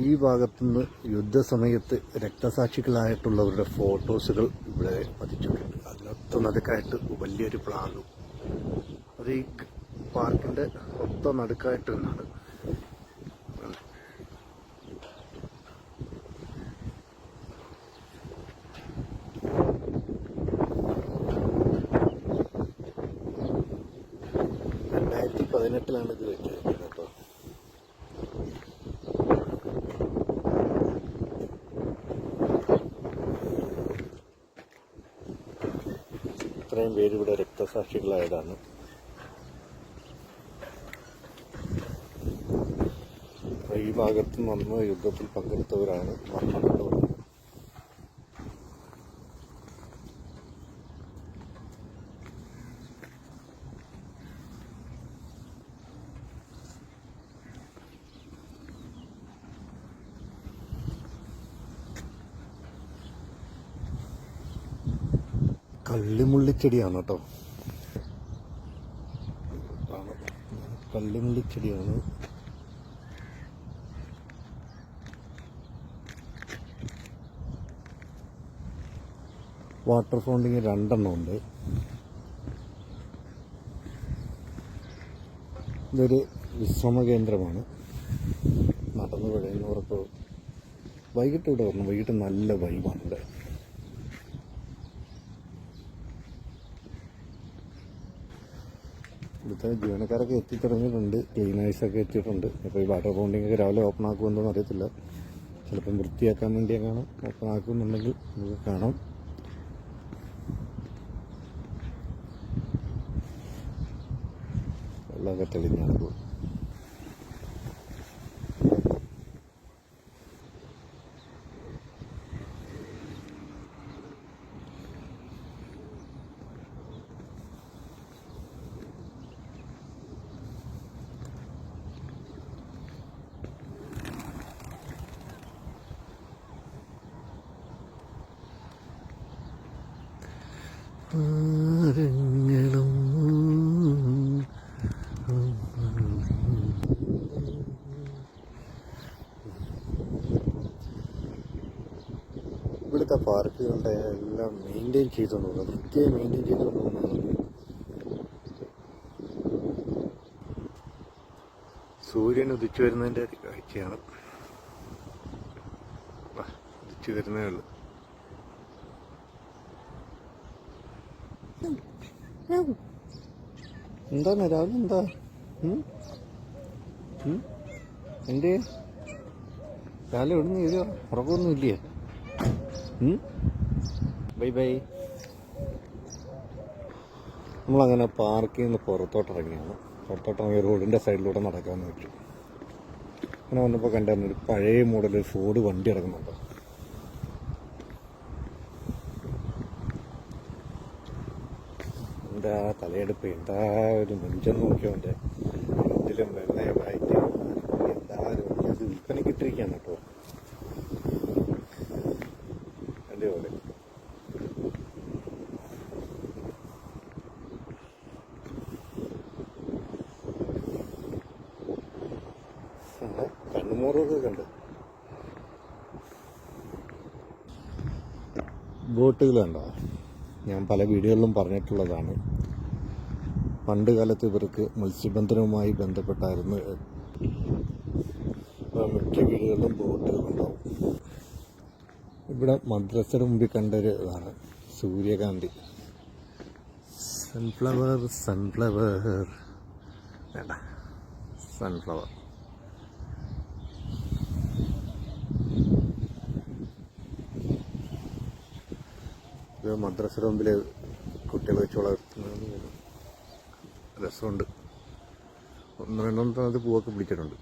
ഈ ഭാഗത്തുനിന്ന് യുദ്ധസമയത്ത് രക്തസാക്ഷികളായിട്ടുള്ളവരുടെ ഫോട്ടോസുകൾ ഇവിടെ പതിച്ചിട്ടുണ്ട്. അതിനൊത്ത നടുക്കായിട്ട് വലിയൊരു പ്ലാഗും. അത് ഈ പാർക്കിന്റെ ഒത്ത നടുക്കായിട്ട് തന്നെയാണ്. ാണ് ഇത് വെച്ചിരിക്കുന്നത് കേട്ടോ. ഇത്രയും പേര് ഇവിടെ രക്തസാക്ഷികളായതാണ്. ഈ ഭാഗത്ത് നിന്ന് യുദ്ധത്തിൽ പങ്കെടുത്തവരാണ് മരണപ്പെട്ടവർ. കള്ളിമുള്ളിച്ചെടിയാണ് കേട്ടോ. കള്ളിമുള്ളിച്ചെടിയാണ്. വാട്ടർ ഫൗണ്ടിങ് 2 ഉണ്ട്. ഇതൊരു വിശ്രമ കേന്ദ്രമാണ്. നടന്നു കഴിയുന്നവർക്ക് വൈകിട്ട് ഇവിടെ വരണം. വൈകിട്ട് നല്ല വൈബാണ് ഇവിടെ. ഇവിടുത്തെ ജീവനക്കാരൊക്കെ എത്തിത്തുടങ്ങിയിട്ടുണ്ട്. ക്ലീനേഴ്സൊക്കെ എത്തിയിട്ടുണ്ട്. അപ്പോൾ ഈ വാട്ടർ ഫൗണ്ടിങ്ങൊക്കെ രാവിലെ ഓപ്പൺ ആക്കുമെന്നൊന്നും അറിയത്തില്ല. ചിലപ്പം വൃത്തിയാക്കാൻ വേണ്ടി കാണാം. ഓപ്പൺ ആക്കുമെന്നുണ്ടെങ്കിൽ നമുക്ക് കാണാം. വെള്ളമൊക്കെ തെളിഞ്ഞാണ് പോകും. ഇവിടുത്തെ പാർക്കുകളുടെ എല്ലാം മെയിൻറ്റെയിൻ ചെയ്തുകൊണ്ട് പോകുന്നത്, വൃത്തിയായി മെയിൻറ്റെയിൻ ചെയ്തുകൊണ്ട് പോകുന്നത്. സൂര്യൻ ഉദിച്ചു വരുന്നതിൻ്റെ കാഴ്ചയാണ്. ഉദിച്ചു വരുന്നേ ഉള്ളൂ. എന്താണ് രാവിലെ എന്താ എന്റെ രാവിലെ എവിടുന്ന് ഇത് ഉറക്കമൊന്നും ഇല്ലേ? Bye bye. നമ്മളങ്ങനെ പാർക്കിൽ നിന്ന് പുറത്തോട്ടിറങ്ങിയാണ്. പുറത്തോട്ടിറങ്ങിയ റോഡിൻ്റെ സൈഡിലൂടെ നടക്കാമെന്ന് വെച്ചു. അങ്ങനെ വന്നപ്പോൾ കണ്ടായിരുന്നു ഒരു പഴയ മോഡൽ ഫോർഡ് വണ്ടി ഇറങ്ങുന്നുണ്ട്. എന്താ തലയെടുപ്പ്, എന്താ ഒരു നെഞ്ചം നോക്കിയോ എൻ്റെ നെഞ്ചിലും വെള്ളയമായിട്ട് എന്താ അത് വിൽപ്പനയ്ക്ക് ഇട്ടിരിക്കുകയാണ് കേട്ടോ. അതേപോലെ കണ്ണുമോറൊക്കെ കണ്ട് ബോട്ടുകളുണ്ടോ. ഞാൻ പല വീഡിയോകളിലും പറഞ്ഞിട്ടുള്ളതാണ്. പണ്ട് കാലത്ത് ഇവർക്ക് മത്സ്യബന്ധനവുമായി ബന്ധപ്പെട്ടായിരുന്നു മിക്ക വീടുകളിലും ബോട്ടുകളുണ്ടാവും. ഇവിടെ മദ്രസയുടെ മുമ്പിൽ കണ്ടൊരു ഇതാണ് സൂര്യകാന്തി. സൺഫ്ലവർ വേണ്ട, സൺഫ്ലവർ. ഇത് മദ്രസയുടെ മുമ്പിൽ കുട്ടികൾ വെച്ച് വളർത്തുന്ന രസമുണ്ട്. 1-2 പൂവൊക്കെ പിടിച്ചിട്ടുണ്ട്.